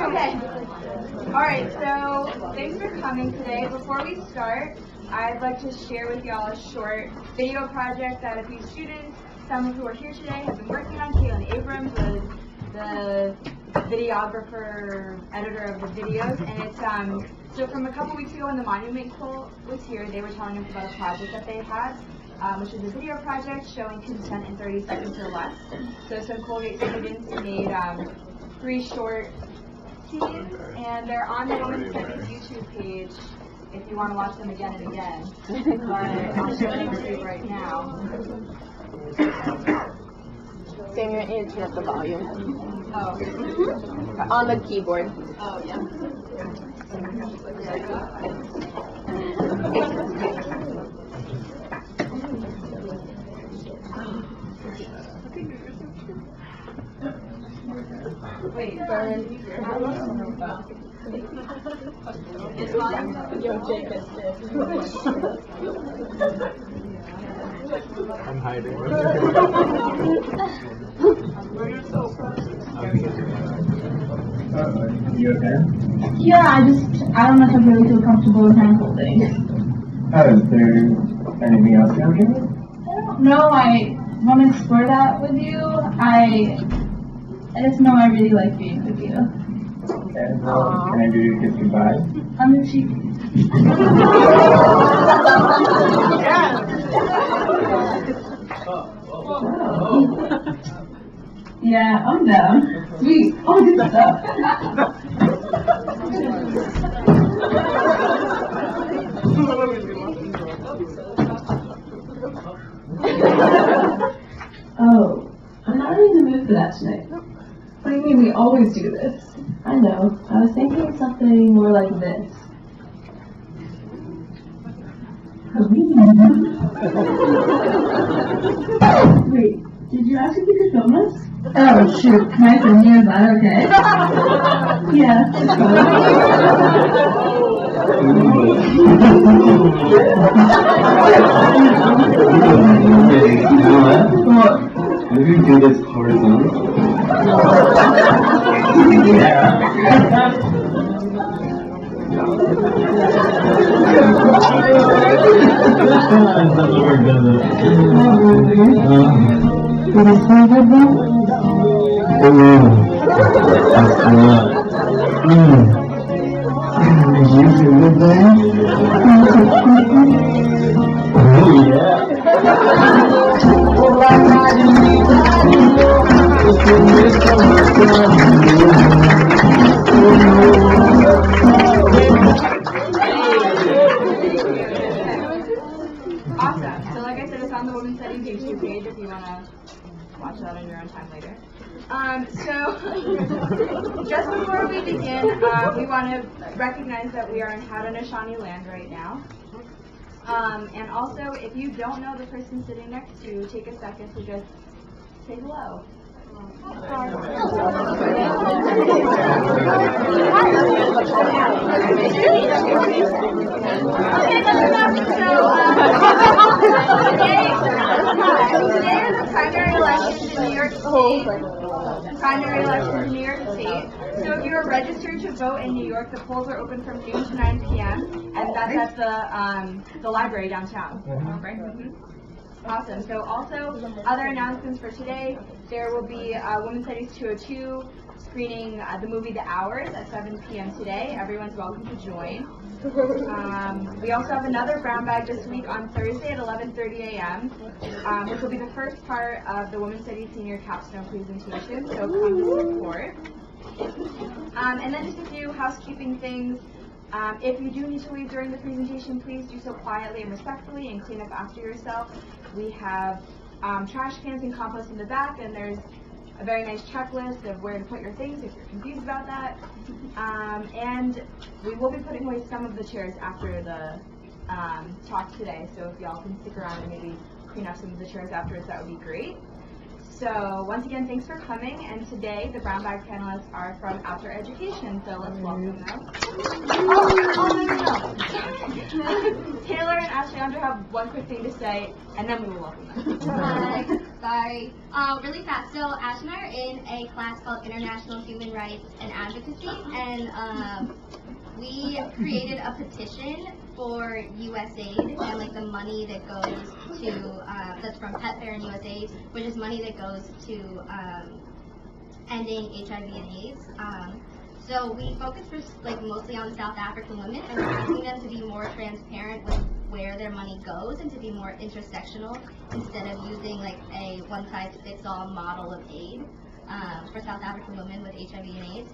Okay. Alright, so thanks for coming today. Before we start, I'd like to share with y'all a short video project that a few students, some who are here today, have been working on. Caitlin Abrams was the videographer, editor of the videos, and it's so from a couple weeks ago when the Monument Nicole was here, they were telling us about a project that they had, which is a video project showing consent in 30 seconds or less. So some Colgate students made 3 short scenes, and they're on the Women's Studies YouTube page if you want to watch them again and again. But I'll show them to you right now. Sam, you need to turn up the volume. Oh. On the keyboard. Oh, yeah. Wait, burn. It's fine. Yo, Jake is I'm hiding. You okay? Yeah, I don't know if I really feel comfortable with hand holding. Oh, is there anything else you're okay with? I don't know, I want to explore that with you. I just know I really like being with you. Okay, well, can I do your kiss goodbye? On the cheek. Yeah, I'm down. Sweet. All good stuff. Oh, I'm not really in the mood for that tonight. What do you mean? We always do this. I know. I was thinking of something more like this. Wait, did you ask if you could film us? Oh, shoot. Can I film you? Is that okay? Yeah, it's What? Maybe do this horizontal. Did I say good though? Did you feel good there? Oh, yeah. Awesome. So like I said, it's on the Women's Studies YouTube page if you want to watch that on your own time later. So just before we begin, we want to recognize that we are in Haudenosaunee land right now. And also, if you don't know the person sitting next to you, take a second to just say hello. Okay, that's enough. So, today is the primary elections in New York State. Primary elections in New York State. So if you are registered to vote in New York, the polls are open from noon to 9 p.m. and that's at the library downtown. Right? Awesome. So also, other announcements for today, there will be Women's Studies 202 screening the movie The Hours at 7 p.m. today. Everyone's welcome to join. We also have another brown bag this week on Thursday at 11:30 a.m., which will be the first part of the Women's Studies Senior Capstone presentation, so come to support. And then just a few housekeeping things. If you do need to leave during the presentation, please do so quietly and respectfully and clean up after yourself. We have trash cans and compost in the back, and there's a very nice checklist of where to put your things if you're confused about that. And we will be putting away some of the chairs after the talk today, so if y'all can stick around and maybe clean up some of the chairs afterwards, that would be great. So once again, thanks for coming, and today the brown bag panelists are from Outdoor Education, so let's welcome them. No. Taylor and Ashley have one quick thing to say, and then we will welcome them. Sorry. Really fast. So Ash and I are in a class called International Human Rights and Advocacy, and we created a petition for USAID and like the money that goes to that's from Pet Fair and USAID, which is money that goes to ending HIV and AIDS. So we focus mostly on South African women, and we're asking them to be more transparent with where their money goes and to be more intersectional instead of using like a one-size-fits-all model of aid for South African women with HIV and AIDS.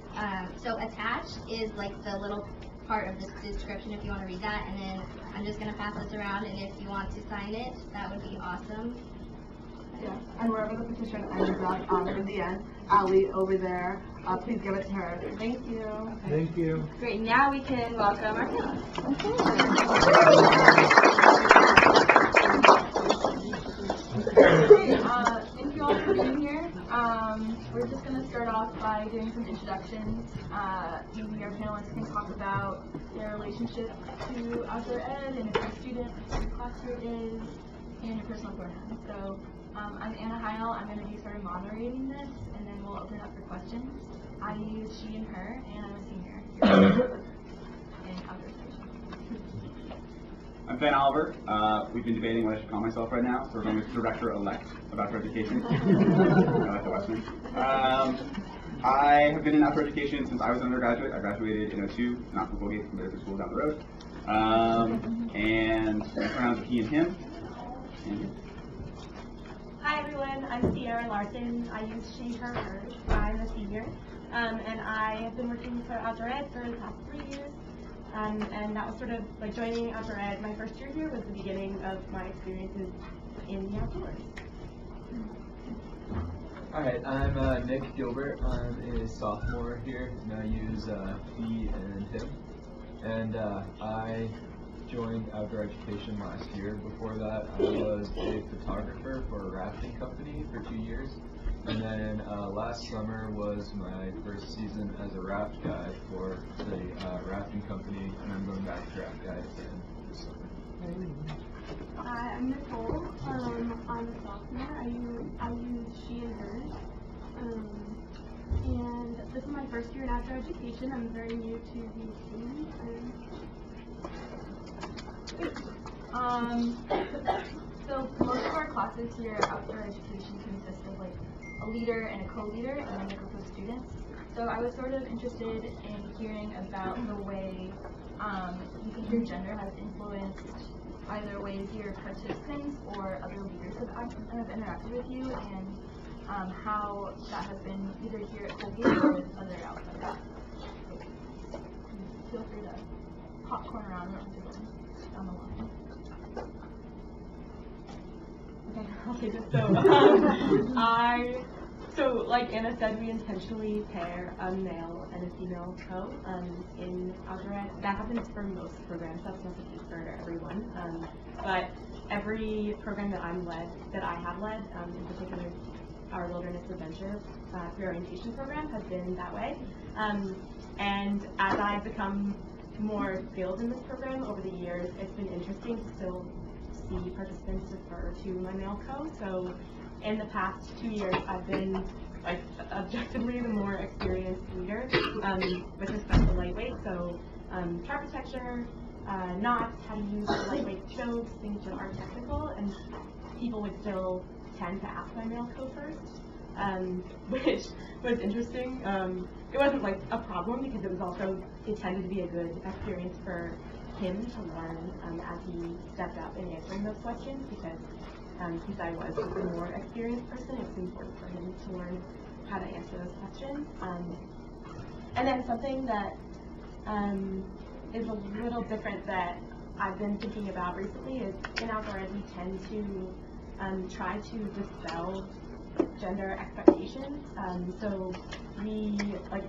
So attached is like the little part of this description if you want to read that, and then I'm just going to pass this around, and if you want to sign it, that would be awesome. Yeah, and wherever the petition ends up, in the end, Ali over there, please give it to her. Thank you. Okay. Thank you. Great, now we can welcome our panelists. Thank you all for being here. We're just going to start off by doing some introductions. Maybe our panelists can talk about their relationship to outdoor ed, and if you're a student, what your class group is, and your personal pronoun. So I'm Heil. I'm going to be sort of moderating this, and then we'll open up for questions. I use she and her, and I'm a senior here in outdoor education. I'm Ben Oliver. We've been debating what I should call myself right now, so we're going with Director-elect of Outdoor Education. I like the Western. I have been in outdoor education since I was an undergraduate. I graduated in 2002, not from Colgate, from a different school down the road. And my pronouns are he and him. Hi everyone, I'm Sierra Larson. I use she, her, hers. I'm a senior, and I have been working for outdoor ed for the past 3 years. And that was sort of like joining outdoor ed. My first year here was the beginning of my experiences in the outdoors. Alright, I'm Nick Gilbert. I'm a sophomore here, and I use he and him. And I joined outdoor education last year. Before that, I was a photographer for a rafting company for 2 years. And then last summer was my first season as a raft guide for the rafting company, and I'm going back to raft guide again this summer. Hi, I'm Nicole. I'm a sophomore. I use she and hers. And this is my first year in outdoor education. I'm very new to the team. So most of our classes here at outdoor education consist of like a leader and a co-leader and then a group of students. So I was sort of interested in hearing about the way you think your gender has influenced either ways your participants or other leaders have interacted with you, and how that has been either here at Colgate or with other outside. Feel free to popcorn around down the line. Okay, I'll take it. So, like Anna said, we intentionally pair a male and a female co in outdoor ed. That happens for most programs. That's not the case for everyone. But every program that I have led, in particular our Wilderness Adventure pre-orientation program, has been that way. And as I've become more skilled in this program over the years, it's been interesting to still see participants defer to my male co. So in the past 2 years, I've been like objectively the more experienced leader with respect to lightweight. So chart protection, knots, how to use lightweight chokes, things that are technical, and people would still tend to ask my male co first, which was interesting. It wasn't like a problem because it was also intended to be a good experience for him to learn as he stepped up in answering those questions, because since I was the more experienced person, it was important for him to learn how to answer those questions. And then something that is a little different that I've been thinking about recently is in outdoor ed we tend to try to dispel gender expectations. So we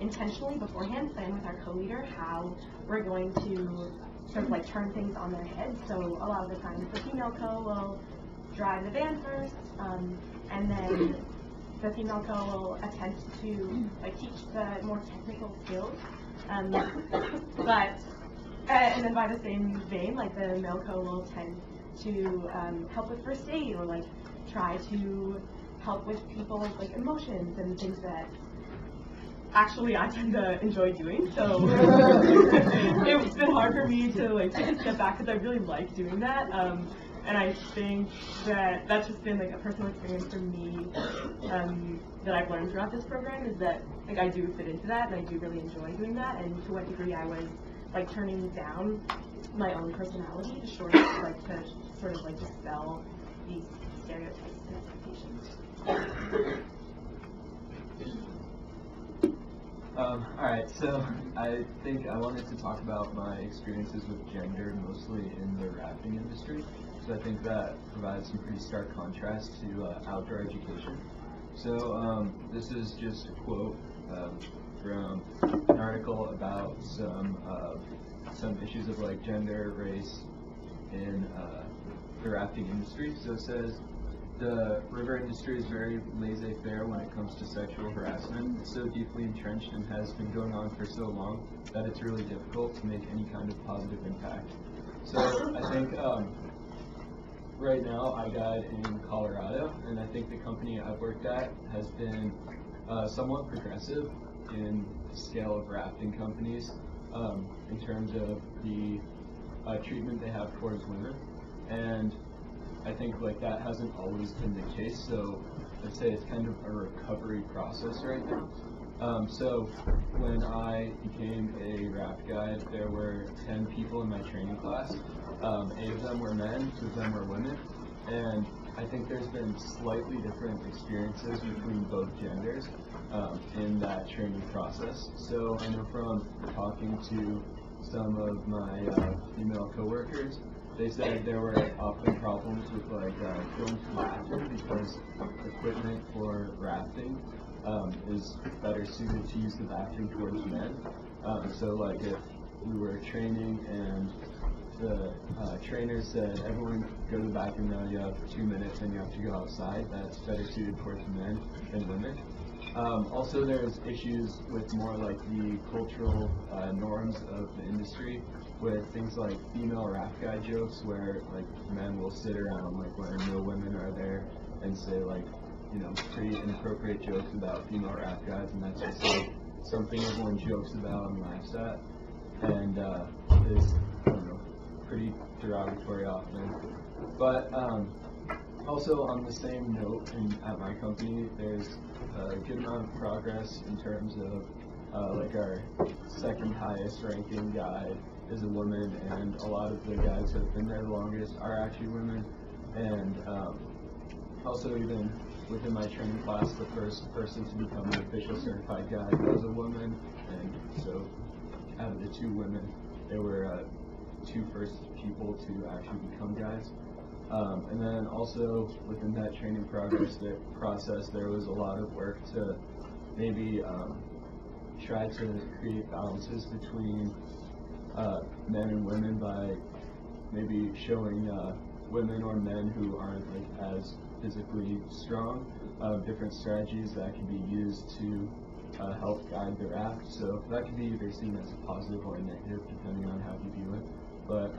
intentionally beforehand plan with our co-leader how we're going to sort of turn things on their heads. So a lot of the times the female co will drive the van first, and then the female co will attempt to teach the more technical skills. But and then by the same vein, the male co will tend to help with first aid or try to help with people's like emotions and things that actually I tend to enjoy doing. So it's been hard for me to like take a step back because I really like doing that. And I think that that's just been like a personal experience for me that I've learned throughout this program, is that like I do fit into that and I do really enjoy doing that, and to what degree I was like turning down my own personality to sort of dispel these stereotypes and expectations. Alright, so I think I wanted to talk about my experiences with gender, mostly in the rafting industry. So I think that provides some pretty stark contrast to outdoor education. So this is just a quote from an article about some issues of like gender, race in the rafting industry. So it says, the river industry is very laissez-faire when it comes to sexual harassment. It's so deeply entrenched and has been going on for so long that it's really difficult to make any kind of positive impact. So I think right now I guide in Colorado, and I think the company I've worked at has been somewhat progressive in the scale of rafting companies in terms of the treatment they have towards women. And I think like that hasn't always been the case, so I'd say it's kind of a recovery process right now. So when I became a raft guide, there were 10 people in my training class. 8 of them were men, 2 of them were women, and I think there's been slightly different experiences between both genders in that training process. So I know from talking to some of my female coworkers, they said there were often problems with like going to the bathroom because equipment for rafting is better suited to use the bathroom towards men. So like if we were training and the trainer said, everyone go to the bathroom now, you have 2 minutes and you have to go outside, that's better suited towards men than women. Also there's issues with more like the cultural norms of the industry, with things like female raft guide jokes where like men will sit around like when no women are there and say like, you know, pretty inappropriate jokes about female raft guides, and that's just like something everyone jokes about and laughs at, and is, I don't know, pretty derogatory often. But also on the same note, at my company, there's a good amount of progress in terms of like our second highest ranking guide is a woman, and a lot of the guides who have been there the longest are actually women. And also even within my training class, the first person to become an official certified guide was a woman, and so out of the 2 women, there were 2 first people to actually become guides. And then also within that training process, there was a lot of work to maybe try to create balances between men and women by maybe showing women or men who aren't like as physically strong different strategies that can be used to help guide the raft. So that can be either seen as a positive or a negative depending on how you view it. But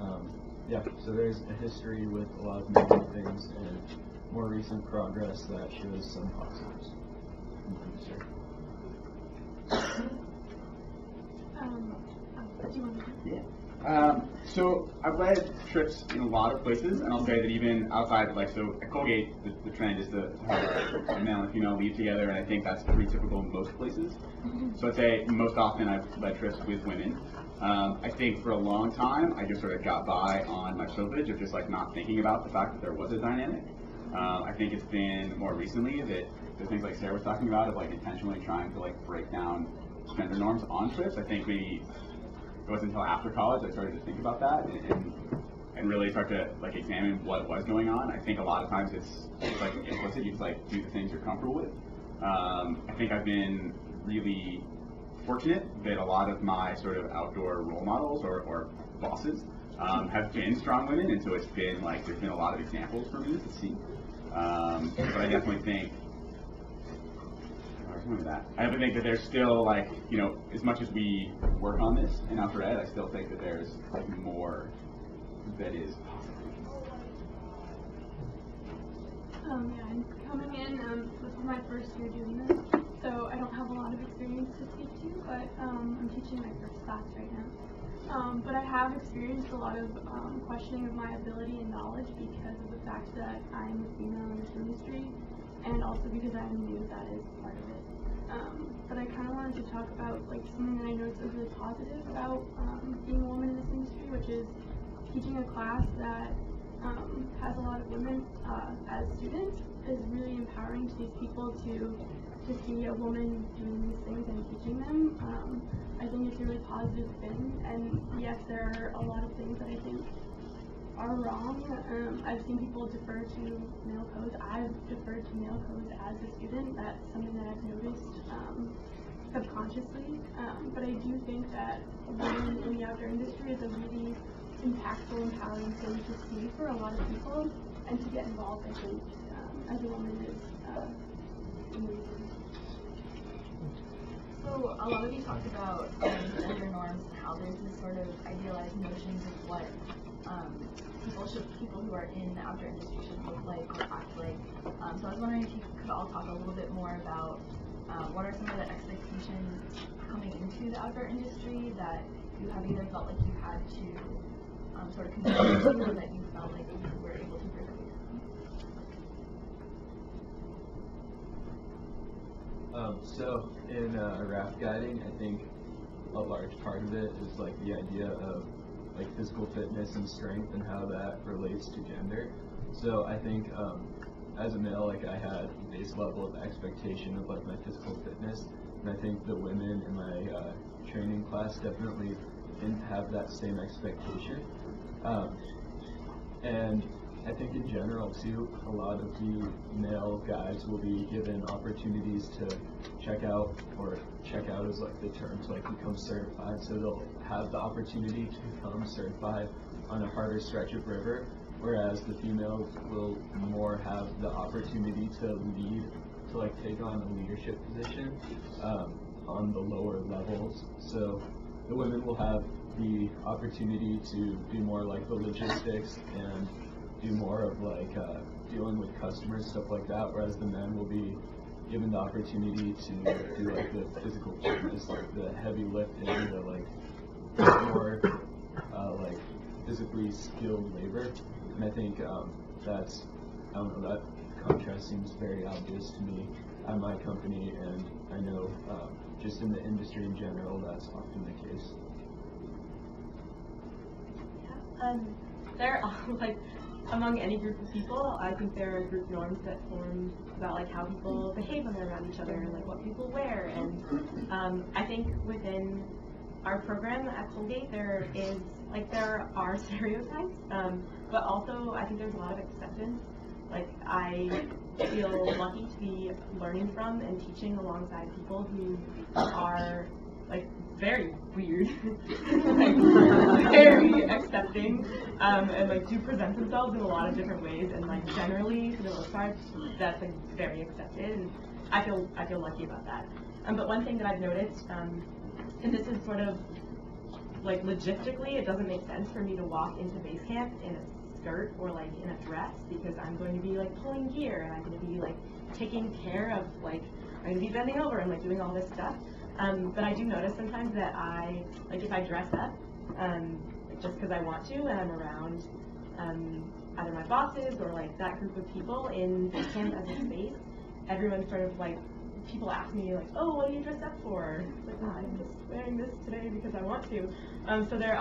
yeah, so there's a history with a lot of negative things and more recent progress that shows some positives. So I've led trips in a lot of places, and I'll say that even outside of, like, so at Colgate, the trend is to have a male and female leave together, and I think that's pretty typical in most places. So I'd say most often I've led trips with women. I think for a long time, I just sort of got by on my privilege of just like not thinking about the fact that there was a dynamic. I think it's been more recently that the things like Sarah was talking about of like intentionally trying to like break down gender norms on trips. I think maybe it wasn't until after college I started to think about that and really start to like examine what was going on. I think a lot of times it's like implicit. You just like do the things you're comfortable with. I think I've been really fortunate that a lot of my sort of outdoor role models or bosses have been strong women, and so it's been like there's been a lot of examples for me to see. But I definitely think I definitely think that there's still like, you know, as much as we work on this in outdoor ed, I still think that there's like more that is possible. Yeah, and coming in question. This is my first year doing this, so I don't have a lot of experience to speak to, but I'm teaching my first class right now. But I have experienced a lot of questioning of my ability and knowledge because of the fact that I'm a female in this industry, and also because I knew that is part of it. But I kind of wanted to talk about like something that I noticed is really positive about being a woman in this industry, which is teaching a class that has a lot of women as students is really empowering to these people to see a woman doing these things and teaching them. I think it's a really positive thing, and yes, there are a lot of things that I think are wrong. I've seen people defer to male codes. I've deferred to male codes as a student. That's something that I've noticed subconsciously. But I do think that women in the outdoor industry is a really impactful, empowering thing to see for a lot of people, and to get involved, I think, as a woman is amazing. So a lot of you talked about gender norms and how there's this sort of idealized notions of what people who are in the outdoor industry should look like or act like. So I was wondering if you could all talk a little bit more about what are some of the expectations coming into the outdoor industry that you have either felt like you had to sort of contribute to, or that you felt like you were able to break away from? So in raft guiding, I think a large part of it is like the idea of like physical fitness and strength and how that relates to gender. So I think as a male, like I had a base level of expectation of like my physical fitness, and I think the women in my training class definitely didn't have that same expectation. And I think in general too, a lot of the male guys will be given opportunities to check out is like the term to like become certified. So they'll have the opportunity to become certified on a harder stretch of river, whereas the females will more have the opportunity to lead, to like take on a leadership position on the lower levels. So the women will have the opportunity to do more like the logistics and do more of like dealing with customers, stuff like that, whereas the men will be given the opportunity to do like the physical fitness, like the heavy lifting, the like more like physically skilled labor. And I think that's, I don't know, that contrast seems very obvious to me at my company, and I know just in the industry in general that's often the case. There are, like, among any group of people, I think there are group norms that form about like how people behave when they're around each other and like what people wear. And I think within our program at Colgate there are stereotypes, but also I think there's a lot of acceptance. Like I feel lucky to be learning from and teaching alongside people who are like very weird, like very accepting, and like do present themselves in a lot of different ways, and like generally for the most part that's like very accepted, and I feel lucky about that. But one thing that I've noticed, and this is sort of like logistically it doesn't make sense for me to walk into base camp in a skirt or like in a dress, because I'm going to be like pulling gear and I'm going to be like taking care of like I'm going to be bending over and like doing all this stuff. But I do notice sometimes that I, like if I dress up, just because I want to, and I'm around either my bosses or like that group of people in base camp as a space, everyone sort of like, people ask me like, oh, what are you dressed up for? It's like, oh, I'm just wearing this today because I want to. So there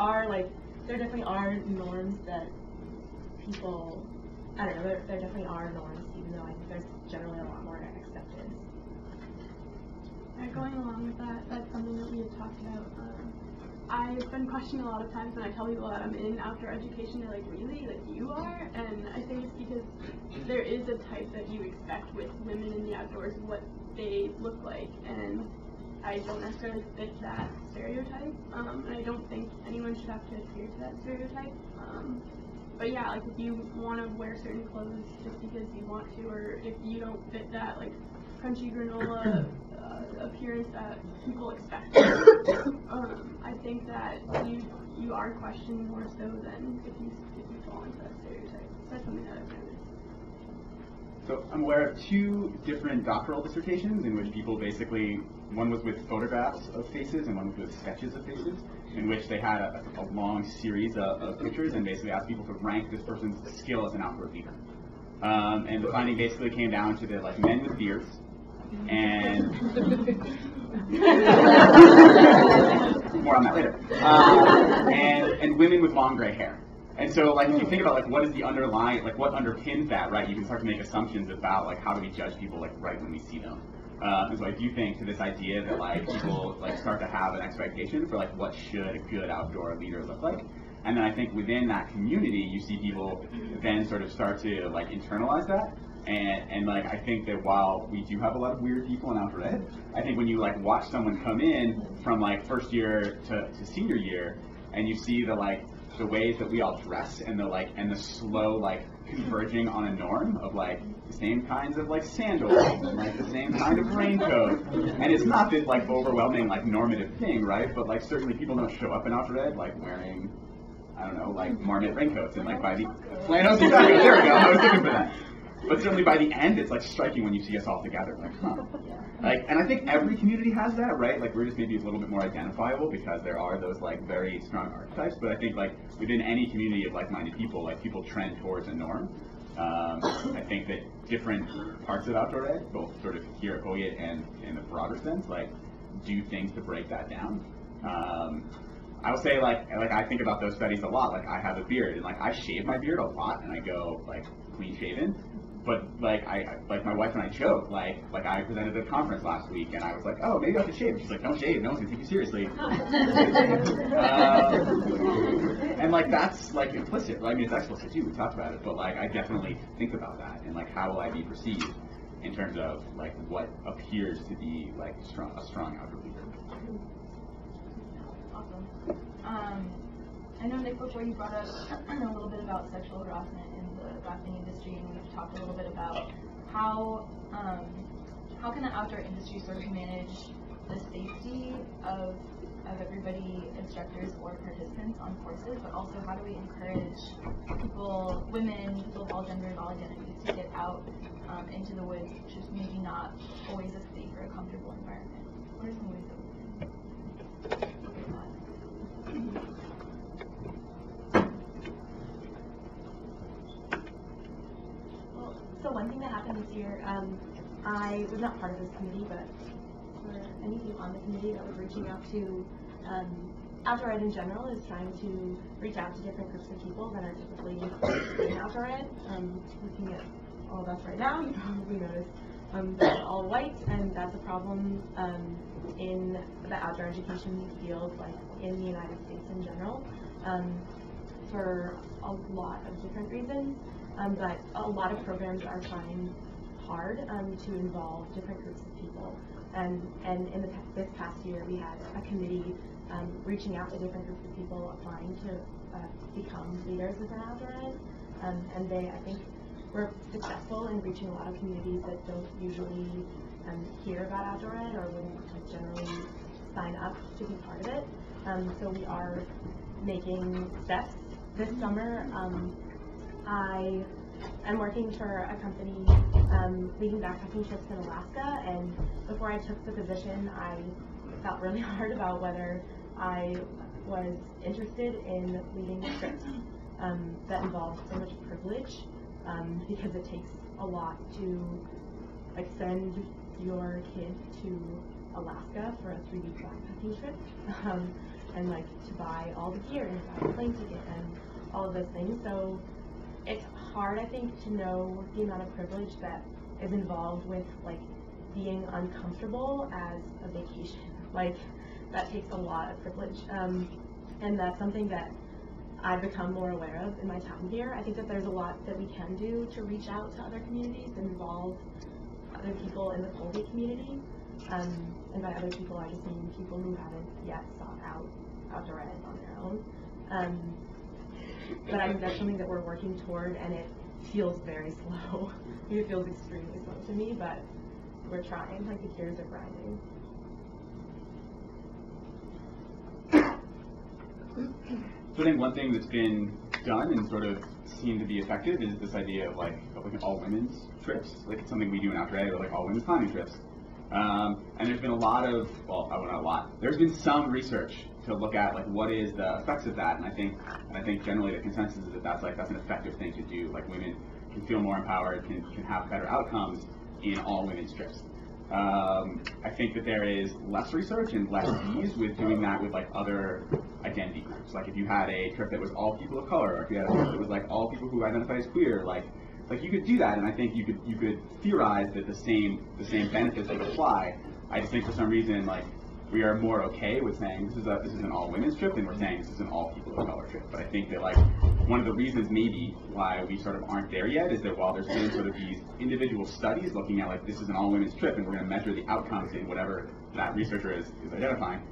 definitely are norms that people, I don't know, there definitely are norms, even though I think there's generally a lot more acceptance. Going along with that, that's something that we had talked about. I've been questioned a lot of times when I tell people that I'm in outdoor education, they're like, really? Like you are? And I think it's because there is a type that you expect with women in the outdoors, what they look like, and I don't necessarily fit that stereotype, and I don't think anyone should have to adhere to that stereotype. But yeah, like if you want to wear certain clothes just because you want to, or if you don't fit that like crunchy granola appearance that people expect, I think that you are questioned more so than if you fall into that stereotype. So that's something that I've noticed. So I'm aware of 2 different doctoral dissertations in which people basically, one was with photographs of faces and one was with sketches of faces, in which they had a long series of pictures and basically asked people to rank this person's skill as an outdoor leader. And the finding basically came down to the men with beards and more on that later, and women with long gray hair. And so, if you think about, what is the underlying, what underpins that, right? You can start to make assumptions about, how do we judge people, right when we see them. And so I do think to this idea that, people, start to have an expectation for, what should a good outdoor leader look like. And then I think within that community, you see people then sort of start to, internalize that. And I think that while we do have a lot of weird people in outdoor ed, I think when you, watch someone come in from, first year to senior year, and you see the ways that we all dress and the slow converging on a norm of the same kinds of sandals and the same kind of raincoat, and it's not this overwhelming normative thing, right? But certainly people don't show up in outdoor ed wearing, I don't know, marmot raincoats and by the flannels. Exactly, there we go. I was looking for that. But certainly by the end, it's striking when you see us all together. Huh. And I think every community has that, right? We're just maybe a little bit more identifiable because there are those very strong archetypes. But I think within any community of like-minded people, people trend towards a norm. I think that different parts of outdoor ed, both sort of here at Colgate and in the broader sense, do things to break that down. I will say I think about those studies a lot. I have a beard and I shave my beard a lot and I go clean shaven. But my wife and I joke, I presented at a conference last week and I was oh, maybe I should shave. She's don't shave, no one's gonna take you seriously. And that's implicit, right? I mean, it's explicit too, we talked about it, but I definitely think about that and how will I be perceived in terms of what appears to be a strong outdoor leader. Awesome. I know, Nick, before you brought up a little bit about sexual harassment in the rafting industry, and we've talked a little bit about how can the outdoor industry sort of manage the safety of everybody, instructors or participants on courses, but also how do we encourage people, women, people of all genders, all identities, to get out into the woods, which is maybe not always a safe or a comfortable environment? What are some ways that we can look at that? So one thing that happened this year, I was not part of this committee, but for any of you on the committee that was reaching out to outdoor ed in general is trying to reach out to different groups of people that are typically in outdoor ed. Looking at all of us right now, you probably noticed they're all white, and that's a problem in the outdoor education field, in the United States in general, for a lot of different reasons. But a lot of programs are trying hard to involve different groups of people. And in this past year, we had a committee reaching out to different groups of people applying to become leaders within outdoor ed. And I think, were successful in reaching a lot of communities that don't usually hear about outdoor ed or wouldn't generally sign up to be part of it. So we are making steps. This summer, I am working for a company leading backpacking trips in Alaska, and before I took the position, I felt really hard about whether I was interested in leading trips that involved so much privilege, because it takes a lot to send your kid to Alaska for a 3-week backpacking trip, and to buy all the gear and buy a plane ticket and all of those things. So it's hard, I think, to know the amount of privilege that is involved with being uncomfortable as a vacation. That takes a lot of privilege, and that's something that I've become more aware of in my time here. I think that there's a lot that we can do to reach out to other communities and involve other people in the Colgate community. And by other people, I just mean people who haven't yet sought out outdoor ed on their own. But I think that's something that we're working toward, and it feels very slow. It feels extremely slow to me, but we're trying. The gears are grinding. So I think one thing that's been done and sort of seemed to be effective is this idea of like all women's trips. Like it's something we do in Outdoor Ed, or like all women's climbing trips. And there's been a lot of, well, not a lot. There's been some research to look at like what is the effects of that, and I think generally the consensus is that that's an effective thing to do. Like women can feel more empowered, can have better outcomes in all women's trips. I think that there is less research and less ease with doing that with like other identity groups. Like if you had a trip that was all people of color, or if you had a trip that was like all people who identify as queer, like you could do that, and I think you could theorize that the same benefits would apply. I just think for some reason like we are more okay with saying this is an all women's trip than we're saying this is an all people of color trip. But I think that like one of the reasons maybe why we sort of aren't there yet is that while there's been sort of these individual studies looking at like this is an all women's trip and we're going to measure the outcomes in whatever that researcher is identifying,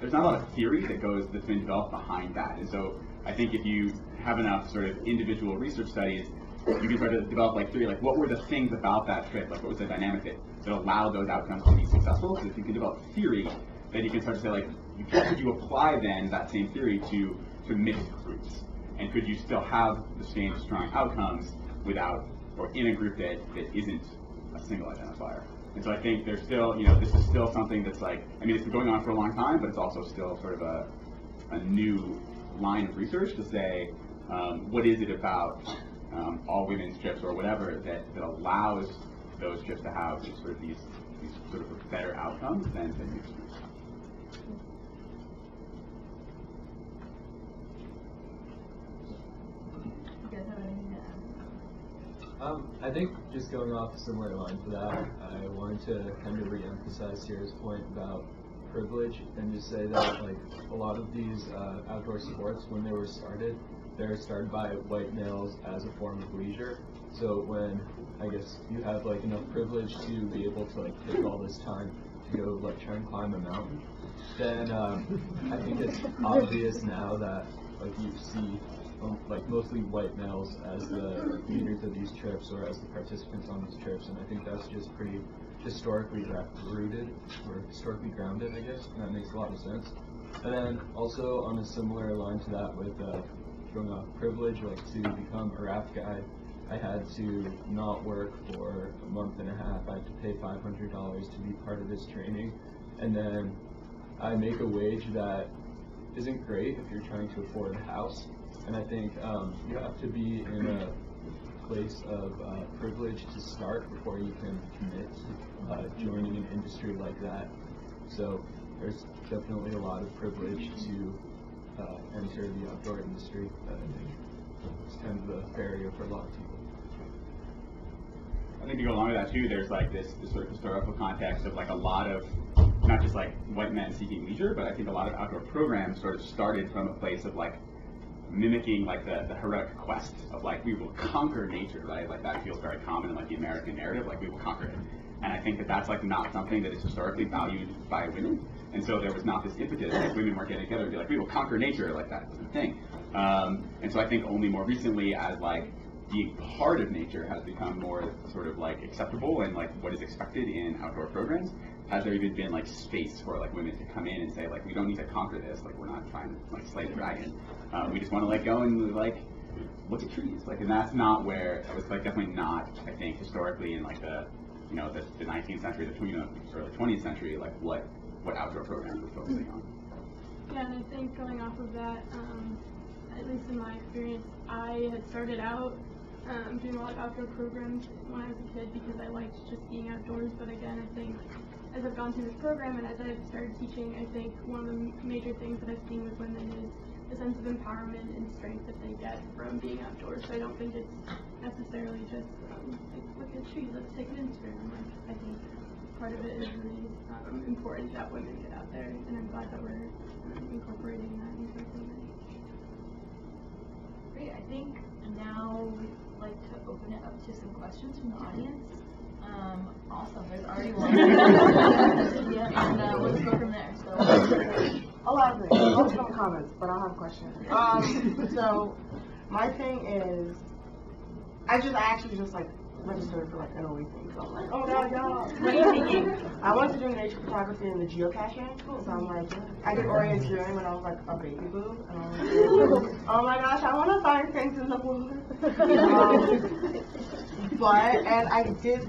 there's not a lot of theory that's been developed behind that. And so I think if you have enough sort of individual research studies, you can start to develop like theory, like what were the things about that trip, like what was the dynamic that allowed those outcomes to be successful. So if you can develop theory, then you can start to say like, could you apply then that same theory to mixed groups? And could you still have the same strong outcomes without, or in a group that isn't a single identifier? And so I think there's still, this is still something that's like, I mean, it's been going on for a long time, but it's also still sort of a new line of research to say, what is it about all women's trips or whatever that allows those trips to have these sort of better outcomes than mixed groups. You guys have anything to add? I think just going off a similar line to that, I wanted to kind of re-emphasize Sarah's point about privilege and just say that like a lot of these outdoor sports, when they were started by white males as a form of leisure. So when I guess you have like enough privilege to be able to like take all this time to go like try and climb a mountain, then I think it's obvious now that like you see like mostly white males as the leaders of these trips or as the participants on these trips, and I think that's just pretty historically rooted or historically grounded, I guess, and that makes a lot of sense. And then also on a similar line to that with going off privilege, like to become a raft guide, I had to not work for a month and a half. I had to pay $500 to be part of this training, and then I make a wage that isn't great if you're trying to afford a house. And I think you have to be in a place of privilege to start before you can commit to joining an industry like that. So there's definitely a lot of privilege to enter the outdoor industry that I think is kind of a barrier for a lot of people. I think to go along with that too, there's like this sort of historical context of like a lot of, not just like white men seeking leisure, but I think a lot of outdoor programs sort of started from a place of like mimicking like the heroic quest of like we will conquer nature, right? Like that feels very common in like the American narrative, like we will conquer it. And I think that that's like not something that is historically valued by women. And so there was not this impetus, like women weren't getting together and be like, we will conquer nature, like that wasn't a thing. And so I think only more recently as like being part of nature has become more sort of like acceptable and like what is expected in outdoor programs, has there even been like space for like women to come in and say like, we don't need to conquer this, like we're not trying to like slay the dragon. We just want to like go and like look at trees. Like, and that's not where, it was like definitely not, I think, historically in like the 19th century, the early 20th century, like what outdoor programs were focusing on. Yeah, and I think going off of that, at least in my experience, I had started out doing a lot of outdoor programs when I was a kid because I liked just being outdoors. But again, I think as I've gone through this program and as I've started teaching, I think one of the major things that I've seen with women is the sense of empowerment and strength that they get from being outdoors. So I don't think it's necessarily just like, look at trees, let's take an Instagram. Like, I think part of it is really important that women get out there, and I'm glad that we're incorporating that into our program. Great. I think now we'd like to open it up to some questions from the audience. Awesome. There's already one. Yeah, and let's go from there. So. Elaborate. Most of comments, but I'll have a question. So my thing is, I actually just like registered for like an OE thing. So I'm like, oh god, y'all. What are you thinking? I wanted to do nature photography and the geocaching. So I'm like, I did orienteering when I was like a baby boob. And I was like, oh my gosh, I want to find things in the water. And I did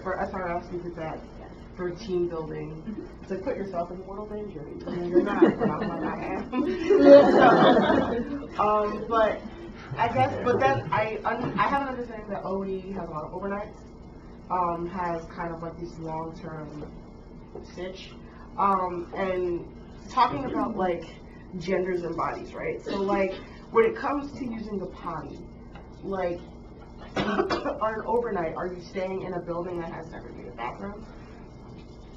for SRS, we did that for team building. To put yourself in mortal danger. You're not, but I'm like, I am. But I guess, but then I have an understanding that OE has a lot of overnights, has kind of like these long-term stitch, and talking about like genders and bodies, right? So like when it comes to using the potty, like on an overnight, are you staying in a building that has segregated bathrooms?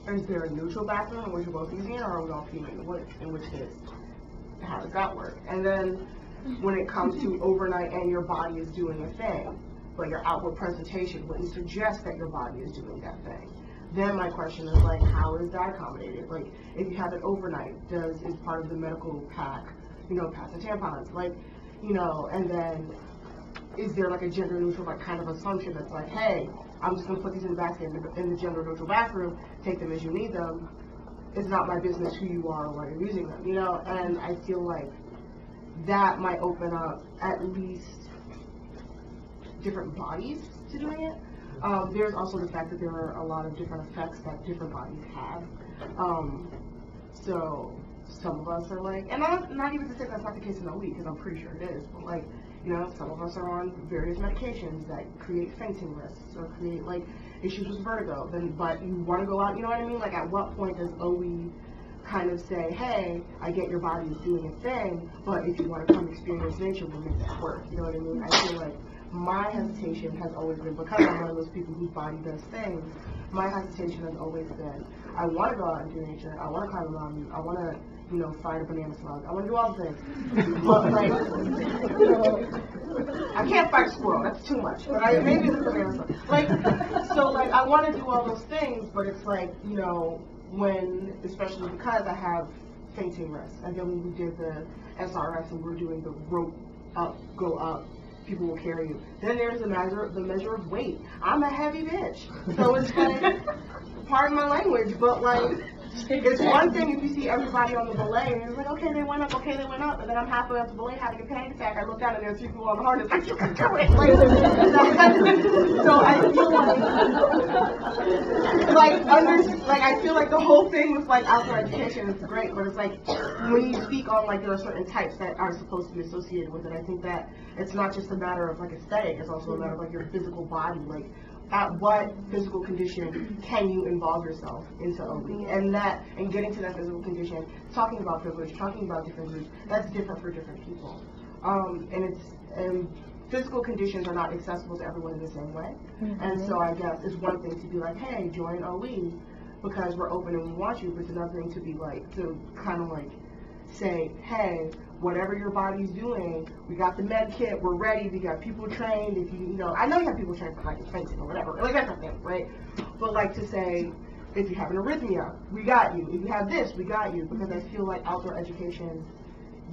Is there a neutral bathroom in which you're both using it, or are we all peeing in the woods? In which case, how does that work? And then when it comes to overnight and your body is doing a thing, but your outward presentation wouldn't suggest that your body is doing that thing. Then my question is like, how is that accommodated? Like, if you have it overnight, is part of the medical pack, pads and tampons, like, and then is there like a gender neutral like kind of assumption that's like, hey, I'm just gonna put these in the basket in the gender neutral bathroom, take them as you need them. It's not my business who you are or why you're using them, and I feel like that might open up at least different bodies to doing it. There's also the fact that there are a lot of different effects that different bodies have. So some of us are like, and not even to say that's not the case in OE, because I'm pretty sure it is, but like, some of us are on various medications that create fainting risks or create like issues with vertigo. But you want to go out, you know what I mean? Like, at what point does OE kind of say, hey, I get your body is doing a thing, but if you want to come experience nature, we'll make that work. You know what I mean? I feel like my hesitation has always been, because I'm one of those people whose body does things, my hesitation has always been, I want to go out and do nature, I want to climb a mountain, I want to, find a banana slug, I want to do all the things. But like, I can't fight a squirrel, that's too much, but maybe it's a banana slug. Like, so like, I want to do all those things, but it's like, when, especially because I have fainting risks, and then when we did the SRS and we're doing the rope up, go up, people will carry you. Then there's the measure of weight. I'm a heavy bitch, so it's like, pardon my language, but like, it's one thing if you see everybody on the belay and you're like, okay, they went up, and then I'm halfway up the belay having a panic attack. I look down and there's 3 people on the harness, like, you can do it. So I feel like, I feel like the whole thing with like outdoor education is great, but it's like when you speak on like there are certain types that are supposed to be associated with it. I think that it's not just a matter of like aesthetic; it's also a matter of like your physical body, like. At what physical condition can you involve yourself into OE? And getting to that physical condition, talking about privilege, talking about different groups, that's different for different people. And physical conditions are not accessible to everyone in the same way. And so I guess it's one thing to be like, hey, join OE because we're open and we want you, but it's another thing to be like, to kind of like say, hey, whatever your body's doing, we got the med kit, we're ready, we got people trained. If I know you have people trained for like fainting or whatever, like that kind of thing, right? But like to say, if you have an arrhythmia, we got you. If you have this, we got you. Because I feel like outdoor education,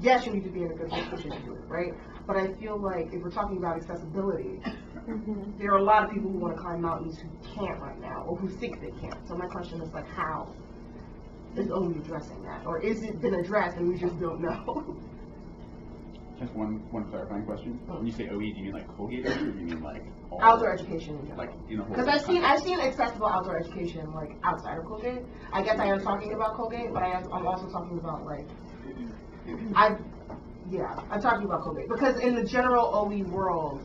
yes, you need to be in a good position to do it, right? But I feel like if we're talking about accessibility, there are a lot of people who want to climb mountains who can't right now, or who think they can't. So my question is like, how is OE addressing that? Or is it been addressed and we just don't know? Just one clarifying question. When you say OE, do you mean like Colgate or do you mean like all outdoor education in general? Like, because I've seen accessible outdoor education like outside of Colgate. I guess I am talking about Colgate, but I'm also talking about like I'm talking about Colgate because in the general OE world,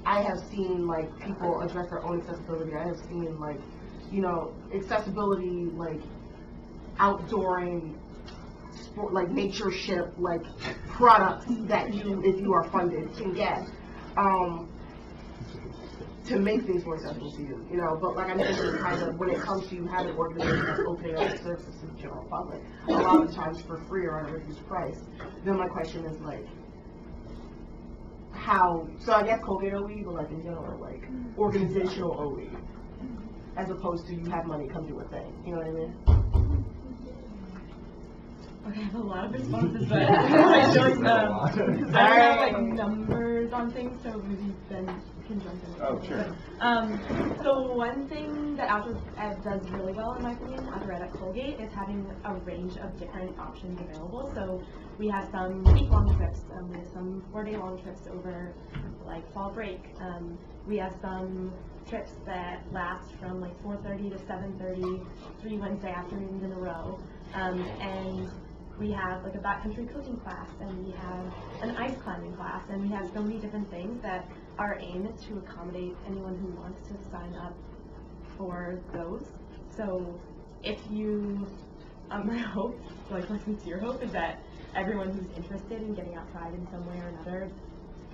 I have seen like people address their own accessibility. I have seen like accessibility like outdooring. Like nature-ship, like products that you, if you are funded, can get to make things more accessible to you, But like I'm thinking, kind of when it comes to you having an organization that's opening up services to the general public, a lot of times for free or at a reduced price. Then my question is like, how? So I guess Colgate OE, but like in general, like organizational OE, as opposed to you have money, come do a thing. You know what I mean? Okay, I have a lot of responses, but I feel like I don't have like numbers on things, so maybe then can jump in. Oh, sure. So one thing that Outdoor Ed does really well, in my opinion, Outdoor Ed at Colgate, is having a range of different options available. So we have some week-long trips. We have some 4-day-long trips over like fall break. We have some trips that last from like 4:30 to 7:30, 3 Wednesday afternoons in a row. And we have like a backcountry cooking class, and we have an ice climbing class, and we have so many different things that our aim is to accommodate anyone who wants to sign up for those. So if you, my hope, like my sincere hope, is that everyone who's interested in getting outside in some way or another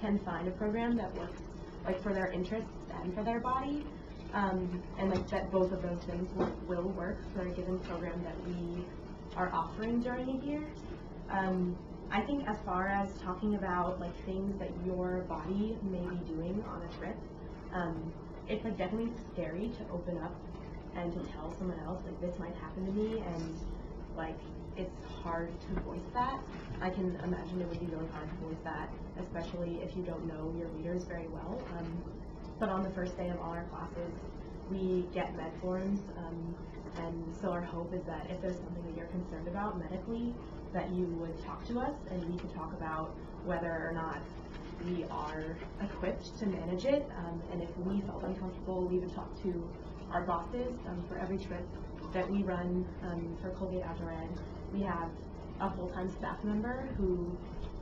can find a program that works like for their interests and for their body, and like that both of those things will work for a given program that we are offering during a year. I think as far as talking about like things that your body may be doing on a trip, it's like definitely scary to open up and to tell someone else like this might happen to me, and like it's hard to voice that. I can imagine it would be really hard to voice that, especially if you don't know your readers very well. But on the first day of all our classes, we get med forms, and so our hope is that if there's something that you're concerned about medically, that you would talk to us, and we could talk about whether or not we are equipped to manage it, and if we felt uncomfortable, we would talk to our bosses. For every trip that we run for Colgate Outdoor Ed, we have a full-time staff member who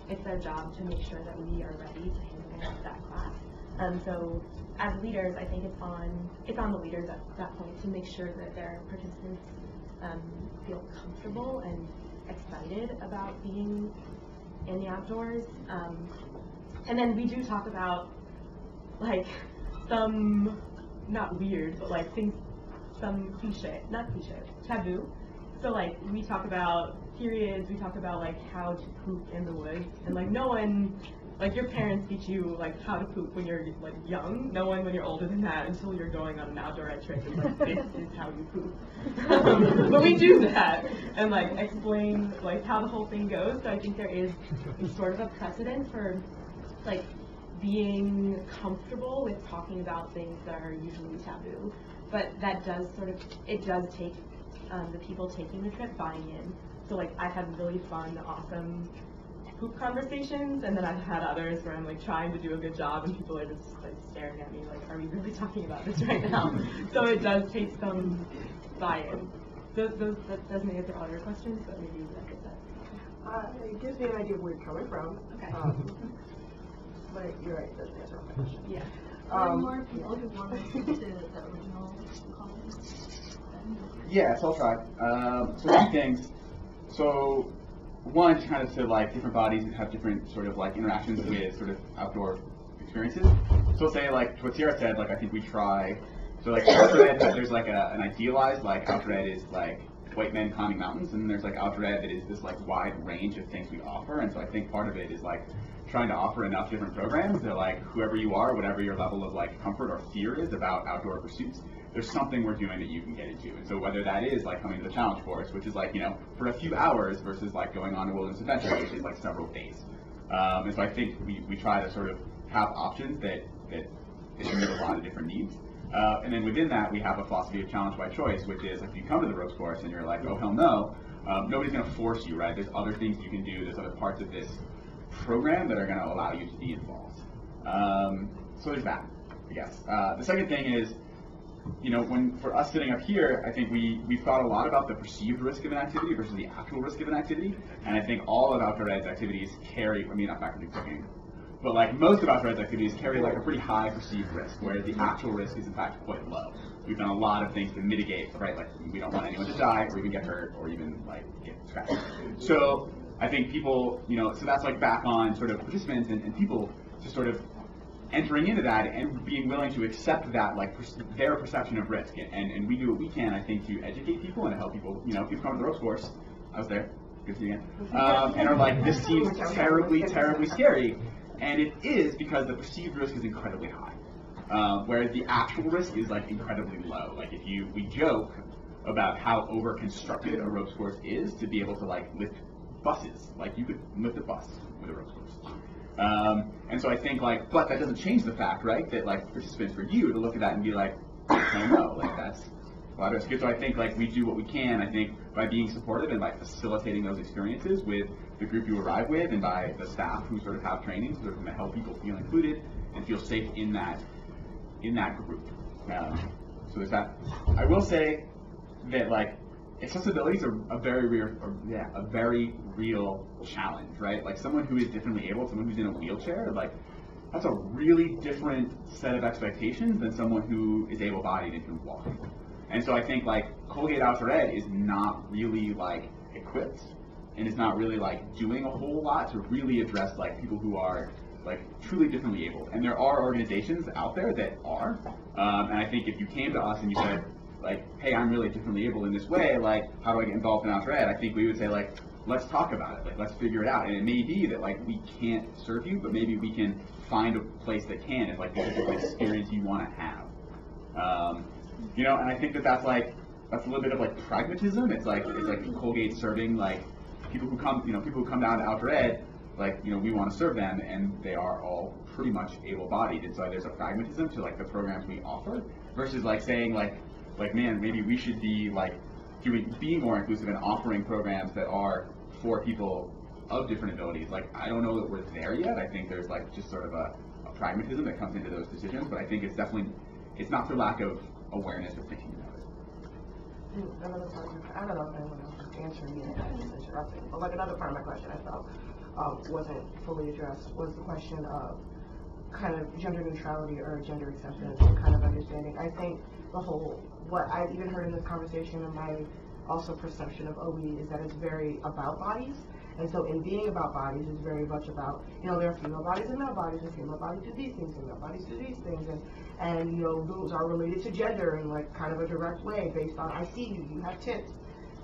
it's their job to make sure that we are ready to handle that class. So as leaders, I think it's on the leaders at that point to make sure that their participants feel comfortable and excited about being in the outdoors. And then we do talk about like some, not weird, but like things, some taboo. So like we talk about periods, we talk about like how to poop in the woods, and like no one, like your parents teach you like how to poop when you're like young. No one when you're older than that until you're going on an outdoor ed trip is like this is how you poop. But we do that and like explain like how the whole thing goes. So I think there is sort of a precedent for like being comfortable with talking about things that are usually taboo. But that does it does take the people taking the trip buying in. So like I've had really fun, awesome poop conversations, and then I've had others where I'm like trying to do a good job and people are just like staring at me like, are we really talking about this right now? So it does take some buy-in. That doesn't answer all your questions, but maybe that gets that. It gives me an idea of where you're coming from. Okay. But you're right, it doesn't answer my question. Yeah. Are there more people who want to speak to the original comments? Yeah, so I'll try. So 2 things. So one, kind of to like different bodies that have different sort of like interactions with sort of outdoor experiences. So say like what Sierra said, like I think we try. So like outdoor ed, there's like an idealized like outdoor ed is like white men climbing mountains, and then there's like outdoor ed that is this like wide range of things we offer. And so I think part of it is like trying to offer enough different programs that like whoever you are, whatever your level of like comfort or fear is about outdoor pursuits, there's something we're doing that you can get into. And so whether that is like coming to the challenge course, which is like, you know, for a few hours versus like going on a wilderness adventure, which is like several days. And so I think we try to sort of have options that meet a lot of different needs. And then within that, we have a philosophy of challenge by choice, which is if you come to the ropes course and you're like, oh hell no, nobody's going to force you, right? There's other things you can do. There's other parts of this program that are going to allow you to be involved. So there's that, I guess. The second thing is, you know, for us sitting up here, I think we've thought a lot about the perceived risk of an activity versus the actual risk of an activity. And I think all of Outdoor Ed's activities carry, I mean, not faculty cooking, but like most of Outdoor Ed's activities carry like a pretty high perceived risk, whereas the actual risk is in fact quite low. We've done a lot of things to mitigate, right? Like we don't want anyone to die or even get hurt or even like get scratched. So I think people, you know, so that's like back on sort of participants and people to sort of entering into that and being willing to accept that, like their perception of risk. And we do what we can, I think, to educate people and to help people, you know, people come to the ropes course, I was there, good to see you again, and are like, this seems terribly, terribly scary. And it is because the perceived risk is incredibly high. Whereas the actual risk is like incredibly low. Like we joke about how over-constructed a ropes course is to be able to like lift buses. Like you could lift a bus with a ropes course. And so I think like, but that doesn't change the fact, right, that like participants for you to look at that and be like, I don't know, like that's a lot of risk. So I think like we do what we can, I think, by being supportive and by facilitating those experiences with the group you arrive with and by the staff who sort of have training to sort of help people feel included and feel safe in that group. So there's that. I will say that like accessibility is a very real challenge, right? Like someone who is differently able, someone who's in a wheelchair, like that's a really different set of expectations than someone who is able-bodied and can walk. And so I think like Colgate Outdoor Ed is not really like equipped and is not really like doing a whole lot to really address like people who are like truly differently able. And there are organizations out there that are, and I think if you came to us and you said like, hey, I'm really differently able in this way, like how do I get involved in Outdoor Ed? I think we would say like, let's talk about it, like let's figure it out. And it may be that like we can't serve you, but maybe we can find a place that can if like this is an experience you want to have. You know, and I think that's a little bit of like pragmatism. It's like Colgate serving like people who come down to Outdoor Ed, like, you know, we want to serve them and they are all pretty much able-bodied. And so there's a pragmatism to like the programs we offer versus like saying like man, maybe we should be like being more inclusive and offering programs that are for people of different abilities. Like I don't know that we're there yet. I think there's like just sort of a pragmatism that comes into those decisions, but I think it's not for lack of awareness or thinking about it. Another part, I don't know if anyone else can answer me, I just interrupted, but like another part of my question I felt wasn't fully addressed was the question of kind of gender neutrality or gender acceptance and kind of understanding. I think what I even heard in this conversation and my also perception of OE is that it's very about bodies. And so in being about bodies, it's very much about, you know, there are female bodies and male bodies, and female bodies do these things, and male bodies do these things, and you know, those are related to gender in like kind of a direct way based on I see you, you have tits,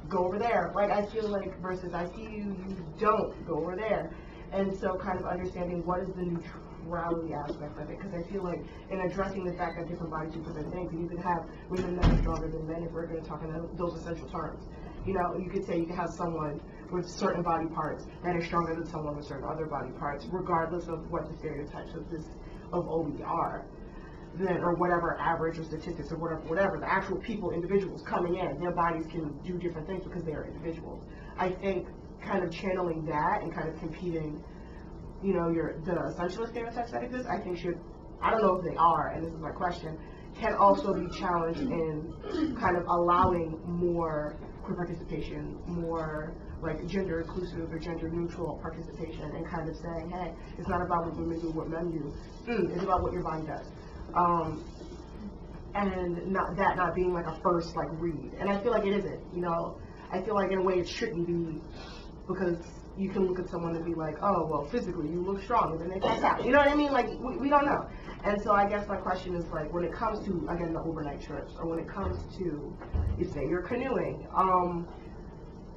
go over there. Like I feel like versus I see you, you don't, go over there. And so kind of understanding what is the neutrality aspect of it, because I feel like in addressing the fact that different bodies do different things, you can have women that are stronger than men if we're going to talk in those essential terms. You know, you could say you can have someone with certain body parts that are stronger than someone with certain other body parts, regardless of what the stereotypes of OE are, then or whatever average or statistics or whatever the actual individuals coming in, their bodies can do different things because they are individuals. I think kind of channeling that and kind of competing, you know, the essentialist stereotypes that exist, I think I don't know if they are, and this is my question, can also be challenged in kind of allowing more queer participation, more like gender inclusive or gender neutral participation, and kind of saying, hey, it's not about what women do, what men do, it's about what your body does. And not being like a first like read. And I feel like it isn't, you know, I feel like in a way it shouldn't be, because you can look at someone and be like, oh, well, physically you look strong, and then they pass out. You know what I mean? Like, we don't know. And so I guess my question is, like, when it comes to, again, the overnight trips, or when it comes to, you say you're canoeing,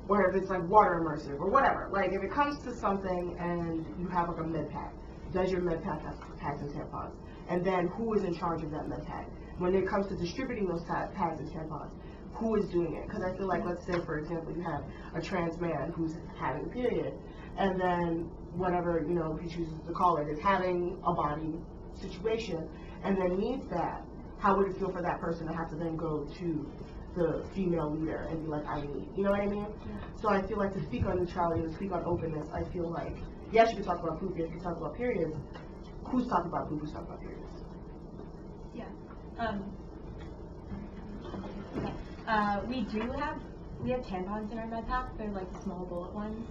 or if it's like water immersive, or whatever. Like, if it comes to something and you have like a med pack, does your med pack have pads and tampons? And then who is in charge of that med pack? When it comes to distributing those pads and tampons, who is doing it? Because I feel like, let's say, for example, you have a trans man who's having a period, and then whatever, you know, he chooses to call it, is having a body situation, and then needs that. How would it feel for that person to have to then go to the female leader and be like, I need, you know what I mean? Yeah. So I feel like to speak on neutrality and to speak on openness, I feel like, yes, you can talk about poop, yes, you can talk about periods. Who's talking about poop, who's talking about periods? Yeah. We have tampons in our med pack. They're like the small bullet ones.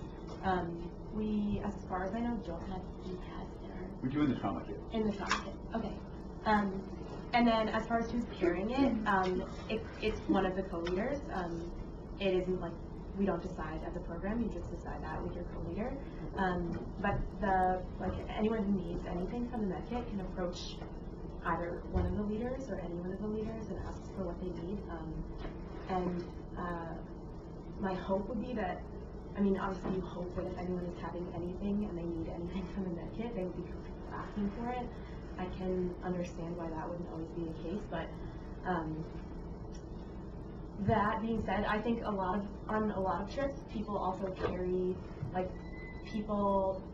We, as far as I know, don't have pads in our. We do in the trauma kit. In the trauma kit. Okay. And then as far as who's carrying it, it's one of the co-leaders. It isn't like we don't decide as a program. You just decide that with your co-leader. But anyone who needs anything from the med kit can approach either one of the leaders or any one of the leaders and ask for what they need. My hope would be that, I mean, obviously you hope that if anyone is having anything and they need anything from the med kit, they would be comfortable asking for it. I can understand why that wouldn't always be the case, but that being said, I think on a lot of trips, people also carry like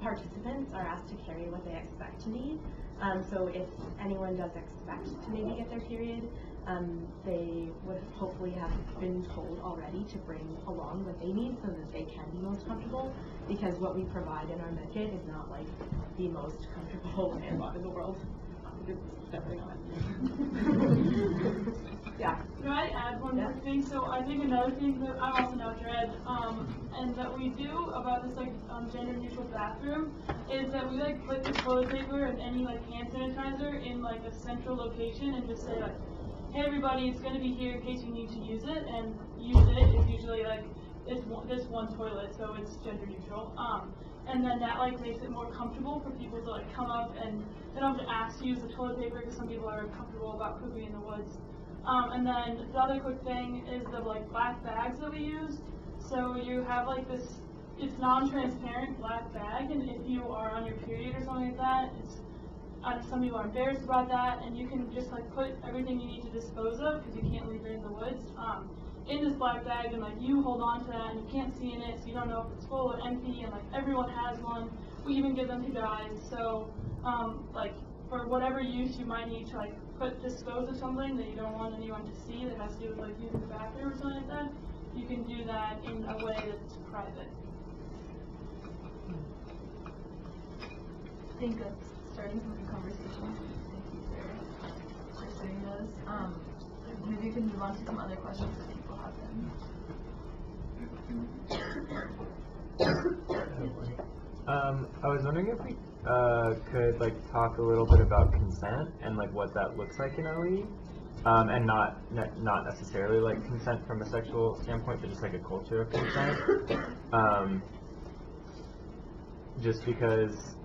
participants are asked to carry what they expect to need. So if anyone does expect to maybe get their period, they would hopefully have been told already to bring along what they need so that they can be most comfortable, because what we provide in our med kit is not like the most comfortable handbot in the world. It's definitely not. Yeah. Can I add one more thing? So I think another thing that I'm also now dread, and that we do about this like gender neutral bathroom is that we like put the toilet paper and any like hand sanitizer in like a central location and just say like, hey everybody, it's going to be here in case you need to use it, and use it is usually like this one toilet, so it's gender neutral. And then that like makes it more comfortable for people to like come up and they don't have to ask to use the toilet paper because some people are uncomfortable about pooping in the woods. And then the other quick thing is the like black bags that we use. So you have like this, it's non-transparent black bag, and if you are on your period or something like that, it's some people are embarrassed about that, and you can just like put everything you need to dispose of because you can't leave it in the woods in this black bag, and like you hold on to that and you can't see in it, so you don't know if it's full or empty, and like everyone has one. We even give them to guys, so like for whatever use you might need to like dispose of something that you don't want anyone to see that has to do with like using the bathroom or something like that, you can do that in a way that's private. I think that's starting some good conversations. Thank you for doing those. Maybe you can move on to some other questions if people have them. I was wondering if we could like talk a little bit about consent and like what that looks like in OE, and not necessarily like consent from a sexual standpoint, but just like a culture of consent. Just because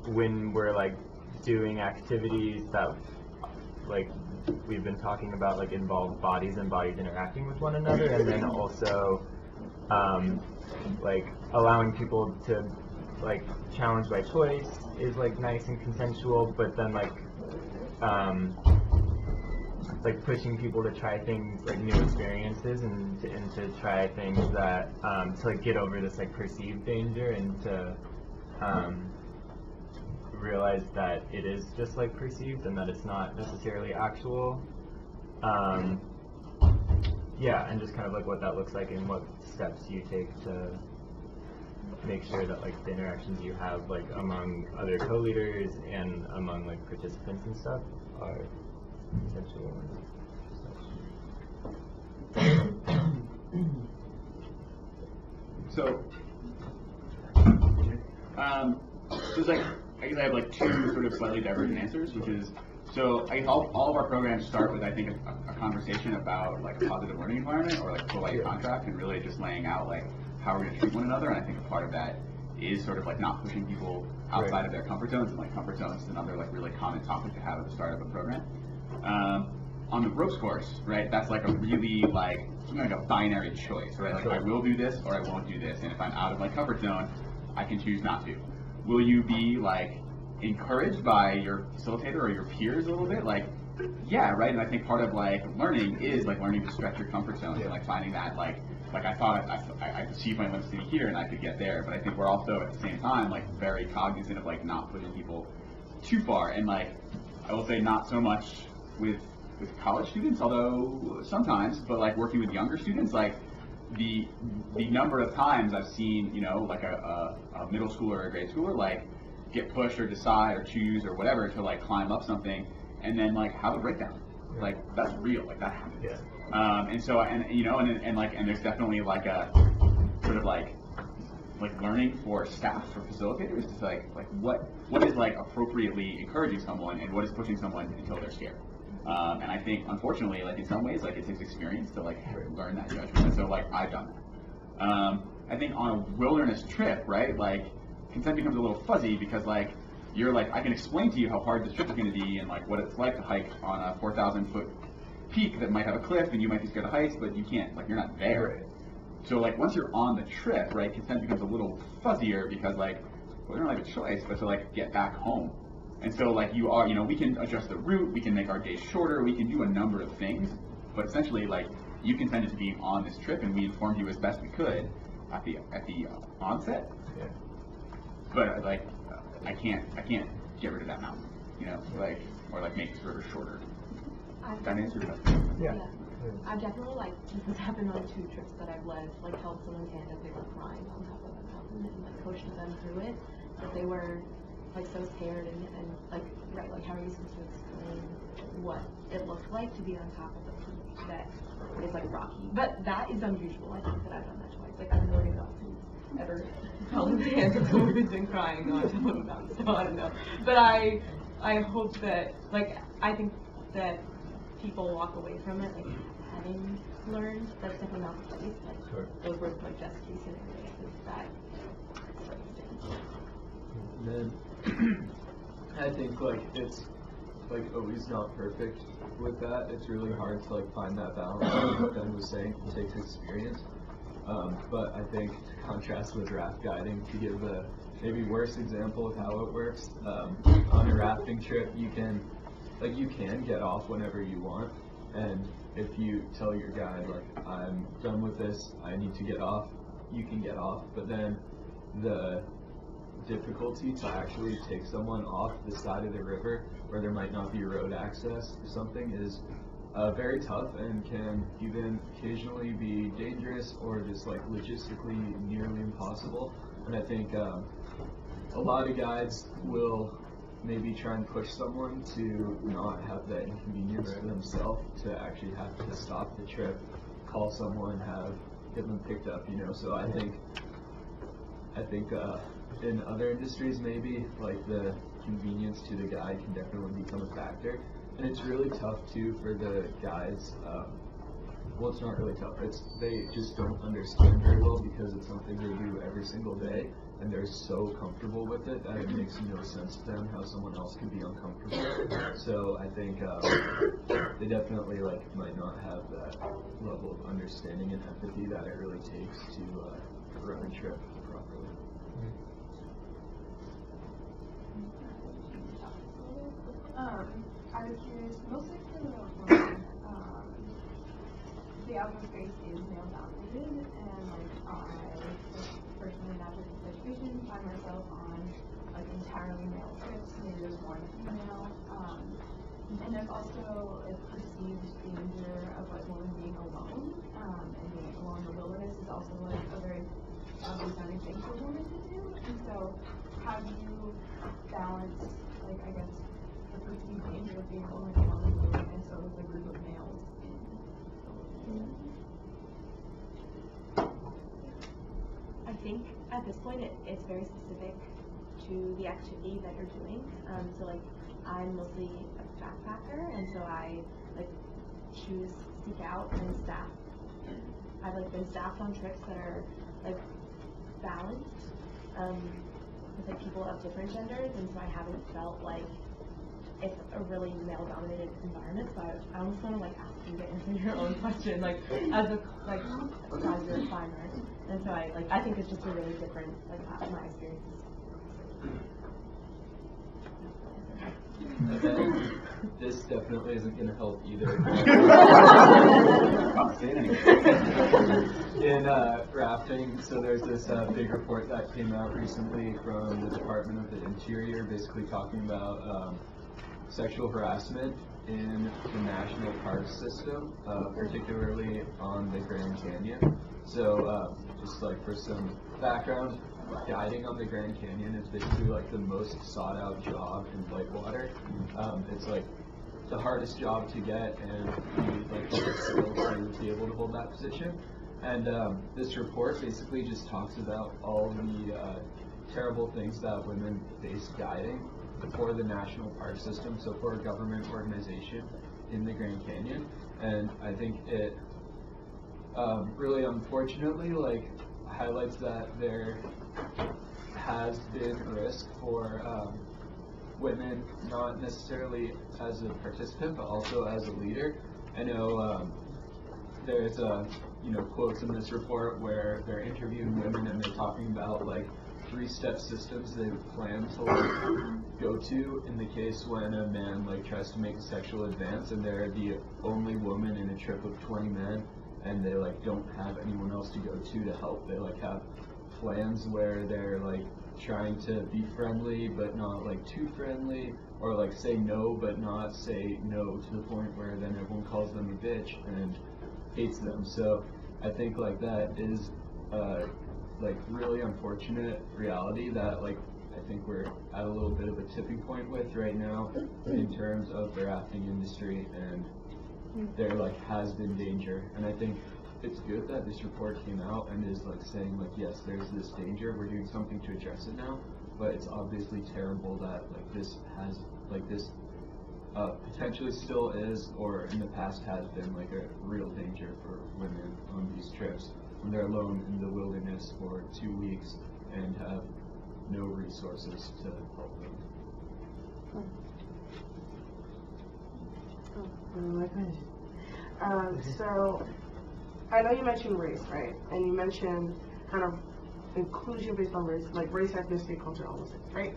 when we're like doing activities that like we've been talking about like involve bodies and bodies interacting with one another, and then also like allowing people to like challenge by choice is like nice and consensual, but then like pushing people to try things like new experiences and to try things that to like get over this like perceived danger and to realize that it is just like perceived and that it's not necessarily actual. Yeah, and just kind of like what that looks like and what steps you take to make sure that like the interactions you have like among other co-leaders and among like participants and stuff are consensual and such. So there's like, I guess I have like two sort of slightly divergent answers, which is, so I guess all of our programs start with, I think, a conversation about like a positive learning environment or like a polite contract, and really just laying out like how we're going to treat one another. And I think a part of that is sort of like not pushing people outside of their comfort zones, and like comfort zones is another like really common topic to have at the start of a program. On the ropes course, right, that's like a really like something like a binary choice, right? Like I will do this or I won't do this, and if I'm out of my comfort zone, I can choose not to. Will you be like encouraged by your facilitator or your peers a little bit? Like, yeah, right. And I think part of like learning is like learning to stretch your comfort zone and like finding that like I thought I could see my limits to be here and I could get there, but I think we're also at the same time like very cognizant of like not pushing people too far. And like I will say not so much with college students, although sometimes, but like working with younger students, like the number of times I've seen, you know, like a middle schooler or a grade schooler like get pushed or decide or choose or whatever to like climb up something and then like have a breakdown. Like that's real, like that happens. And so, and you know, and there's definitely like a sort of like learning for staff, for facilitators, to like what is like appropriately encouraging someone and what is pushing someone until they're scared. And I think, unfortunately, like in some ways, like it takes experience to like learn that judgment. And so, like I've done that. I think on a wilderness trip, right, like consent becomes a little fuzzy because like you're like, I can explain to you how hard this trip is going to be and like what it's like to hike on a 4,000-foot peak that might have a cliff and you might be scared of heights, but you can't, like you're not there. So like once you're on the trip, right, consent becomes a little fuzzier because like, well, you don't have a choice but to like get back home. And so like you are, you know, we can adjust the route, we can make our days shorter, we can do a number of things, but essentially like you consented to being on this trip and we informed you as best we could. at the onset. Yeah. But like, I can't get rid of that mountain, you know, like, or like make this river shorter. That answer your question? Yeah. I've definitely, like, this has happened on 2 trips that I've led, like, helped someone stand up, they were crying on top of a mountain and, like, coached them through it, but they were, like, so scared and like, right, like, how are you supposed to explain what it looked like to be on top of a peak that is, like, rocky? But that is unusual, I think, that I've done that twice. Like, I'm really not ever held his hands with someone who's been crying on top of a mountain, so I don't know. But I hope that, like, I think that people walk away from it, like, having learned that's definitely not the case. Like, sure. Those were, like, just case scenarios that circumstance. Then I think like it's like always not perfect with that. It's really hard to like find that balance. Like Ben was saying, it takes experience. But I think to contrast with raft guiding, to give a maybe worse example of how it works, on a rafting trip you can get off whenever you want, and if you tell your guide like I'm done with this, I need to get off, you can get off. But then the difficulty to actually take someone off the side of the river where there might not be road access or something is very tough and can even occasionally be dangerous or just like logistically nearly impossible. And I think a lot of guides will maybe try and push someone to not have that inconvenience for themselves, to actually have to stop the trip, call someone, get them picked up, you know. So I think in other industries maybe like the convenience to the guide can definitely become a factor, and it's really tough too for the guides. Well, it's not really tough. They just don't understand very well because it's something they do every single day, and they're so comfortable with it that it makes no sense to them how someone else could be uncomfortable. So I think they definitely like might not have that level of understanding and empathy that it really takes to run a trip properly. I was curious, mostly for the women, the outdoor space is male dominated, and like I personally in natural education find myself on like entirely male trips, maybe there's one female, and there's also a perceived danger of like women being alone, and being alone in the wilderness is also like a very sounding thing for women to do, and so how do you balance, like, I guess, the perceived danger of being alone in the wilderness or with a group of males I think at this point it's very specific to the activity that you're doing. So like I'm mostly a backpacker, and so I like seek out and staff. I've like been staffed on trips that are like balanced with like people of different genders, and so I haven't felt like it's a really male-dominated environment. So I almost want to like ask you to answer your own question, like as a you're a climber, and so I think it's just a really different my experience. This definitely isn't going to help either. In rafting, so there's this big report that came out recently from the Department of the Interior, basically talking about sexual harassment in the national park system, particularly on the Grand Canyon. So just like for some background, guiding on the Grand Canyon is basically like the most sought out job in whitewater. It's like the hardest job to get, and you need like the skill to be able to hold that position. And this report basically just talks about all the terrible things that women face guiding for the national park system, so for a government organization in the Grand Canyon. And I think it really unfortunately like highlights that there has been risk for women, not necessarily as a participant but also as a leader. I know there's quotes in this report where they're interviewing women and they're talking about like 3-step systems they plan to like go to in the case when a man like tries to make a sexual advance and they're the only woman in a trip of 20 men, and they like don't have anyone else to go to help. They like have plans where they're like trying to be friendly but not like too friendly, or like say no but not say no to the point where then everyone calls them a bitch and hates them. So I think like that is like really unfortunate reality that like I think we're at a little bit of a tipping point with right now in terms of the rafting industry, and there like has been danger. And I think it's good that this report came out and is like saying like, yes, there's this danger, we're doing something to address it now, but it's obviously terrible that like this has like this potentially still is, or in the past has been, like a real danger for women on these trips when they're alone in the wilderness for 2 weeks and have no resources to help them. So, I know you mentioned race, right? And you mentioned kind of inclusion based on race, like race, ethnicity, culture, all those things, right?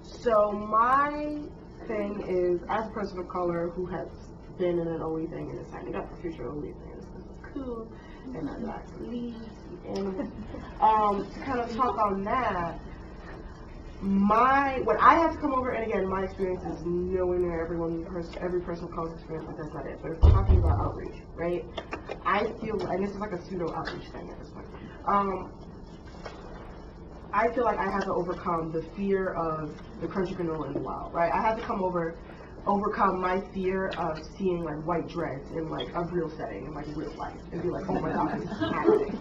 So my thing is, as a person of color who has been in an OE thing and is signing up for future OE things, this is cool, and I like to lead, and to kind of talk on that, when I had to come over, and again, my experience is nowhere near every person of color's experience, but that's not it. But if we're talking about outreach, right, I feel, and this is like a pseudo outreach thing at this point, I feel like I had to overcome the fear of the crunchy granola in the wild, right? I had to overcome my fear of seeing like white dreads in like a real setting, in like real life, and be like, oh my god, this is happening.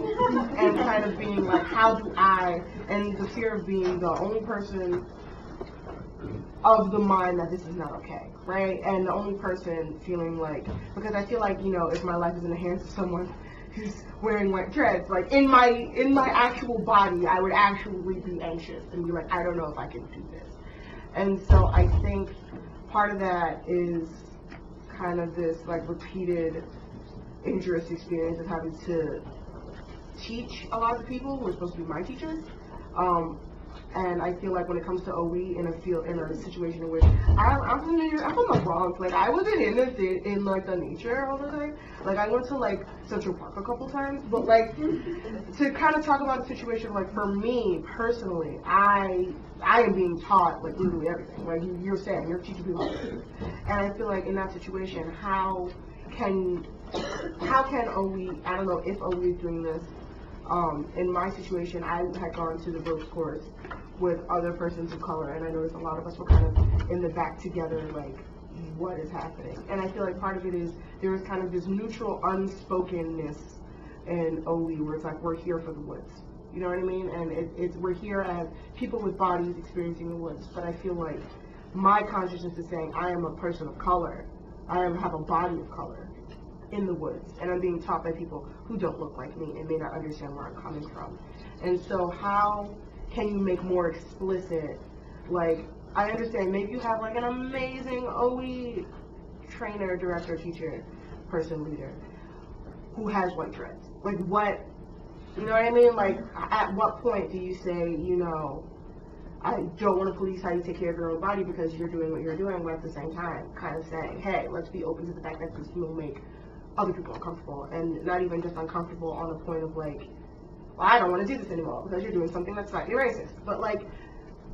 And kind of being like, how do I, and the fear of being the only person of the mind that this is not okay, right? And the only person feeling like, because I feel like, you know, if my life is in the hands of someone who's wearing white dreads, like in my actual body, I would actually be anxious and be like, I don't know if I can do this. And so I think part of that is kind of this like repeated injurious experience of having to teach a lot of the people who are supposed to be my teachers. And I feel like when it comes to OE in a situation in which I'm from the Bronx, like I wasn't in like the nature all the time. Like I went to like Central Park a couple times, but like to kind of talk about the situation, like for me personally, I am being taught like literally everything. Like you're saying, you're teaching people how to do. And I feel like in that situation, how can OE, I don't know if OE is doing this. In my situation, I had gone to the ropes course with other persons of color, and I noticed a lot of us were kind of in the back together, like, what is happening? And I feel like part of it is there is kind of this neutral unspokenness in OE where it's like, we're here for the woods. You know what I mean? And we're here as people with bodies experiencing the woods. But I feel like my consciousness is saying, I am a person of color. Have a body of color in the woods, and I'm being taught by people who don't look like me and may not understand where I'm coming from. And so how can you make more explicit, like, I understand maybe you have like an amazing OE trainer, director, teacher, person, leader who has white dreads. Like what, you know what I mean? Like at what point do you say, you know, I don't want to police how you take care of your own body because you're doing what you're doing, but at the same time kind of saying, hey, let's be open to the fact that this will make other people uncomfortable, and not even just uncomfortable on the point of like, well, I don't want to do this anymore because you're doing something that's slightly racist, but like,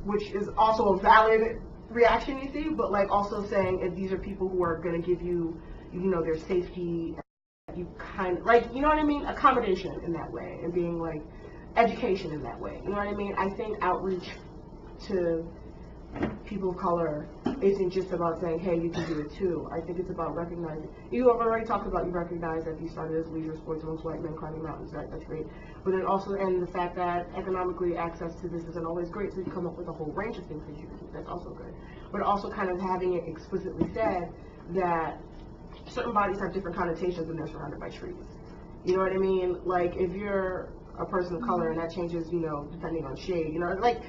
which is also a valid reaction, you see, but like also saying if these are people who are going to give you, you know, their safety, you kind of, like, you know what I mean, accommodation in that way, and being like, education in that way, you know what I mean? I think outreach to people of color isn't just about saying, hey, you can do it too. I think it's about recognizing, you have already talked about, you recognize that these started as leisure sports amongst white men climbing mountains, right? That's great. But then also, and the fact that economically access to this isn't always great, so you come up with a whole range of things that you can do. That's also good. But also kind of having it explicitly said that certain bodies have different connotations when they're surrounded by trees. You know what I mean? Like, if you're a person of color and that changes, you know, depending on shade, you know, like,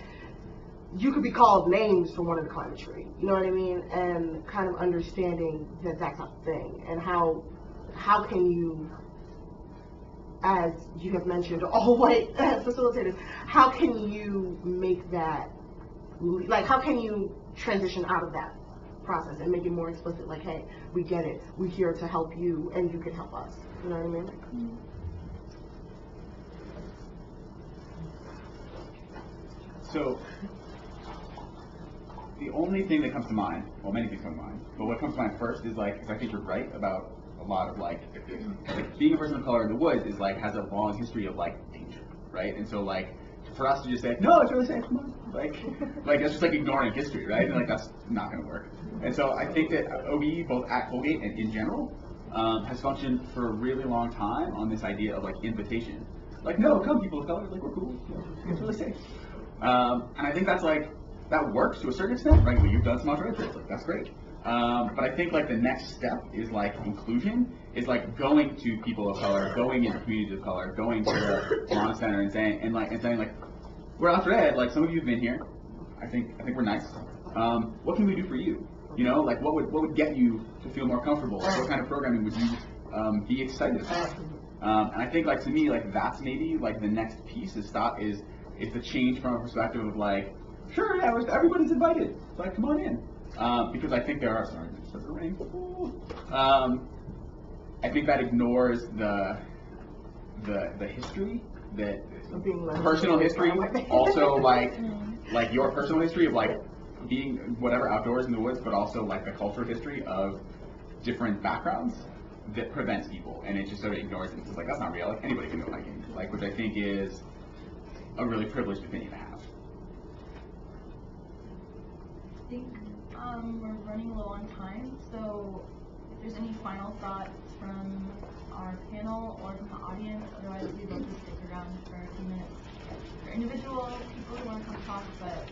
you could be called names for wanting to climb a tree, you know what I mean? And kind of understanding that that's a thing, and how can you, as you have mentioned, all white facilitators, how can you make that, like, how can you transition out of that process and make it more explicit, like, hey, we get it, we're here to help you, and you can help us. You know what I mean? So, the only thing that comes to mind, well, many things come to mind, but what comes to mind first is like, 'cause I think you're right about a lot of like being a person of color in the woods is like, has a long history of like danger, right? And so like, for us to just say, no, it's really safe, come on, like that's just like ignoring history, right? And like, that's not gonna work. And so I think that OBE, both at Colgate and in general, has functioned for a really long time on this idea of like invitation. Like, no, come people of color, like we're cool, it's really safe. And I think that's like, that works to a certain extent, right? Well, you've done some outdoor trips, like that's great. But I think like the next step is like inclusion, is like going to people of color, going into communities of color, going to the Salon Center and saying like, we're after ed, like some of you have been here. I think we're nice. What can we do for you? You know, like what would get you to feel more comfortable? Like, what kind of programming would you be excited about? And I think like to me, like that's maybe like the next piece is the change from a perspective of like, sure, yeah, everybody's invited. Like, come on in. Because I think there are, sorry, it started to rain. I think that ignores the history, that personal history, also like your personal history of like being whatever outdoors in the woods, but also like the cultural history of different backgrounds that prevents people, and it just sort of ignores it. It's like, that's not real. Like anybody can go hiking, like, which I think is a really privileged opinion to have. I think we're running a little on time, so if there's any final thoughts from our panel or from the audience, otherwise we'd love to stick around for a few minutes for individual people who want to come talk, but